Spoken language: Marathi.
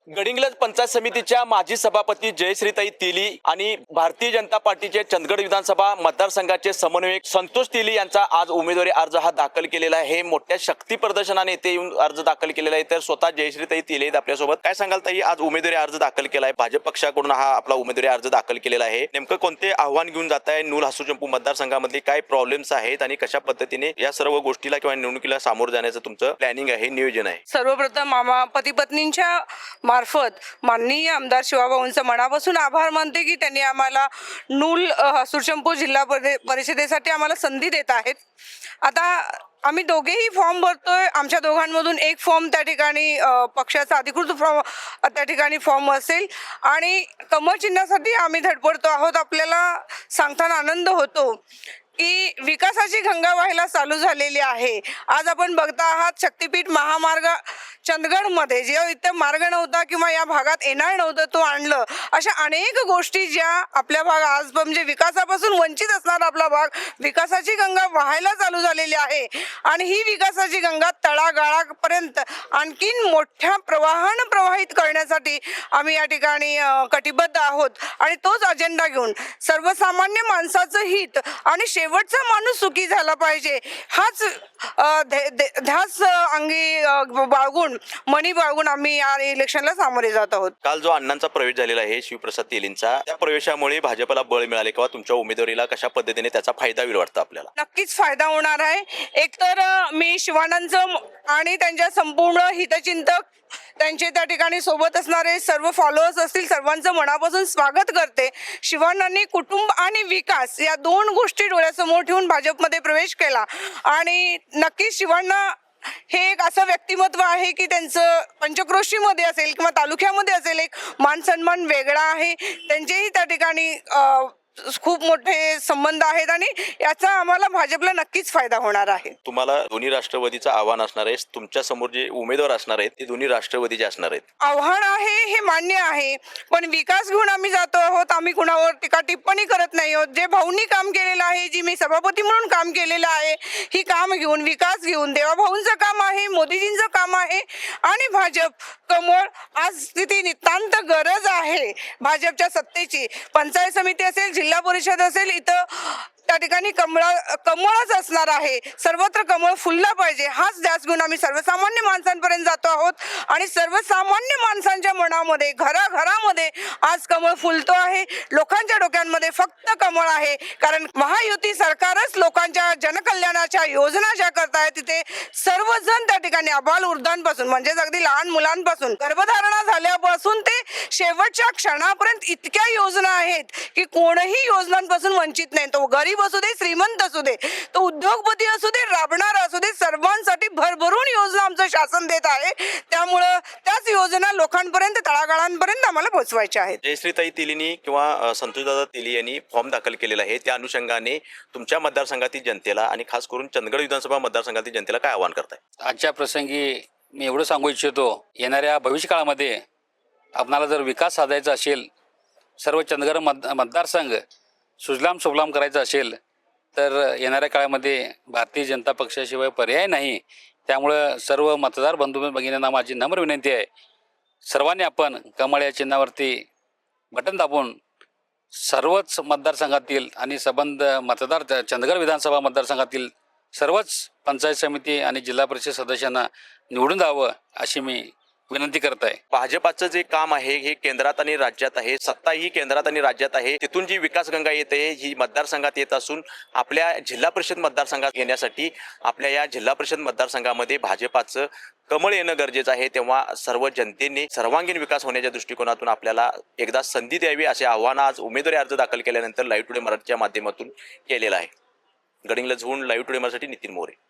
गडिंग्लज पंचायत समितीच्या माजी सभापती जयश्रीताई तेली आणि भारतीय जनता पार्टीचे चंदगड विधानसभा मतदारसंघाचे समन्वयक संतोष तेली यांचा आज उमेदवारी अर्ज हा दाखल केलेला आहे। हे मोठ्या शक्ती प्रदर्शनाने येथे येऊन अर्ज दाखल केलेला आहे। तर स्वतः जयश्रीताई तेली आहेत आपल्यासोबत। काय सांगाल ताई, आज उमेदवारी अर्ज दाखल केला आहे, भाजप पक्षाकडून हा आपला उमेदवारी अर्ज दाखल केलेला आहे। नेमकं कोणते आव्हान घेऊन जात आहे, नूल हासू चंपू मतदारसंघामध्ये काय प्रॉब्लेम्स आहेत आणि कशा पद्धतीने या सर्व गोष्टीला किंवा निवडणुकीला सामोरं जाण्याचं तुमचं प्लॅनिंग आहे, नियोजन आहे? सर्वप्रथम पती पत्नींच्या मार्फत माननीय आमदार शिवाभाऊंचं मनापासून आभार मानते की त्यांनी आम्हाला नूल हासूचंपू जिल्हा परिषदेसाठी आम्हाला संधी देत आहेत। आता आम्ही दोघेही फॉर्म भरतोय। आमच्या दोघांमधून एक फॉर्म त्या ठिकाणी पक्षाचा अधिकृत फॉर्म त्या ठिकाणी फॉर्म असेल आणि कमळ चिन्हासाठी आम्ही धडपडतो आहोत। आपल्याला सांगताना आनंद होतो की विकासाची गंगा वाहायला चालू झालेली आहे। आज आपण बघता आहात शक्तीपीठ महामार्ग चंदगडमध्ये जेव्हा इथं मार्ग नव्हता किंवा या भागात येणार नव्हतं तो आणलं। अशा अनेक गोष्टी ज्या आपल्या भाग आज म्हणजे विकासापासून वंचित असणारा आपला भाग विकासाची गंगा वाहायला चालू झालेली आहे आणि ही विकासाची गंगा तळागाळापर्यंत आणखीन मोठ्या प्रवाहानं प्रवाहित करण्यासाठी आम्ही या ठिकाणी कटिबद्ध आहोत आणि तोच अजेंडा घेऊन सर्वसामान्य माणसाचं हित आणि शेवटचा माणूस सुखी झाला पाहिजे हाच ध्यास अंगी बाळगून मनी बाळगून आम्ही या इलेक्शनला सामोरे जात आहोत। काल जो अण्णांचा प्रवेश झालेला आहे शिवप्रसाद तेलींचा, त्या प्रवेशामुळे भाजपला बळ मिळाले किंवा तुमच्या उमेदवारीला कशा पद्धतीने त्याचा फायदा होईल वाटतं आपल्याला? नक्कीच फायदा होणार आहे। एकतर मी शिवानंदचं आणि त्यांच्या संपूर्ण हितचिंतक त्यांचे त्या ठिकाणी सोबत असणारे सर्व फॉलोअर्स असतील सर्वांचं मनापासून स्वागत करते। शिवांनांनी कुटुंब आणि विकास या दोन गोष्टी डोळ्यासमोर ठेवून भाजपमध्ये प्रवेश केला आणि नक्कीच शिवांना हे एक असं व्यक्तिमत्व आहे की त्यांचं पंचक्रोशीमध्ये असेल किंवा तालुक्यामध्ये असेल एक मान सन्मान वेगळा आहे। त्यांचेही त्या ठिकाणी खूप मोठे संबंध आहेत आणि याचा आम्हाला भाजपला नक्कीच फायदा होणार आहे। तुम्हाला दोन्ही राष्ट्रवादीचं आव्हान असणार आहे, तुमच्या समोर जे उमेदवार असणार आहेत ते दोन्ही राष्ट्रवादीचे असणार आहेत। आव्हान आहे हे मान्य आहे, पण विकास घेऊन आम्ही जातो आहोत। आम्ही कुणावर टीका टिप्पणी करत नाही आहोत। जे भाऊंनी काम केलेलं आहे, जी मी सभापती म्हणून काम केलेलं आहे, ही काम घेऊन विकास घेऊन देवाभाऊंचं काम आहे, मोदीजींचं काम आहे आणि भाजप कमळ आज तिथे नितांत गरज आहे भाजपच्या सत्तेची। पंचायत समिती असेल, जिल्हा परिषद असेल, इथं त्या ठिकाणी कमळच असणार आहे। सर्वत्र कमळ फुलला पाहिजे हाच ध्यास घेऊन आम्ही सर्वसामान्य माणसांपर्यंत जातो आहोत आणि सर्वसामान्य माणसांच्या मनामध्ये घराघरामध्ये आज कमळ फुलतो आहे। लोकांच्या डोक्यांमध्ये फक्त कमळ आहे, कारण महायुती सरकारच लोकांच्या जनकल्याणाच्या योजना ज्या करतायत तिथे सर्वजण त्या ठिकाणी अबाल वृद्धांपासून म्हणजेच अगदी लहान मुलांपासून गर्भधारणा झाल्यापासून ते शेवटच्या क्षणापर्यंत इतक्या योजना आहेत की कोणीही योजनांपासून वंचित नाही। तो गरीब असू दे, श्रीमंत असू दे, तो उद्योगपती असू दे, राबणारा असू दे, सर्वांसाठी भरभरून योजना आमचं शासन देत आहे। त्यामुळं त्याच योजना लोकांपर्यंत तळागाळांपर्यंत आम्हाला पोहोचवायच्या आहेत। जयश्रीताई तेलींनी किंवा संतोषदादा तेली यांनी फॉर्म दाखल केलेला आहे, त्या अनुषंगाने तुमच्या मतदारसंघातील जनतेला आणि खास करून चंदगड विधानसभा मतदारसंघातील जनतेला काय आवाहन करताय? आजच्या प्रसंगी मी एवढं सांगू इच्छितो, येणाऱ्या भविष्यकाळामध्ये आपणाला जर विकास साधायचा असेल, सर्व चंदगड मतदारसंघ सुजलाम सुफलाम करायचं असेल तर येणाऱ्या काळामध्ये भारतीय जनता पक्षाशिवाय पर्याय नाही। त्यामुळं सर्व मतदार बंधू भगिनींना माझी नम्र विनंती आहे, सर्वांनी आपण कमळ या चिन्हावरती बटन दाबून सर्वच मतदारसंघातील आणि संबंध मतदार चंदगड विधानसभा मतदारसंघातील सर्वच पंचायत समिती आणि जिल्हा परिषद सदस्यांना निवडून द्यावं अशी मी विनंती करत आहे। भाजपाचं जे काम आहे हे केंद्रात आणि राज्यात आहे, सत्ता ही केंद्रात आणि राज्यात आहे। तिथून जी विकासगंगा येते ही मतदारसंघात येत असून आपल्या जिल्हा परिषद मतदारसंघात येण्यासाठी आपल्या या जिल्हा परिषद मतदारसंघामध्ये भाजपाचं कमळ येणं गरजेचं आहे। तेव्हा सर्व जनतेने सर्वांगीण विकास होण्याच्या दृष्टिकोनातून आपल्याला एकदा संधी द्यावी असे आव्हान आज उमेदवारी अर्ज दाखल केल्यानंतर लाईव्ह टुडे मराठीच्या माध्यमातून केलेलं आहे। गडिंग्लजहून लाईव्ह टुडे मराठी नितीन मोरे।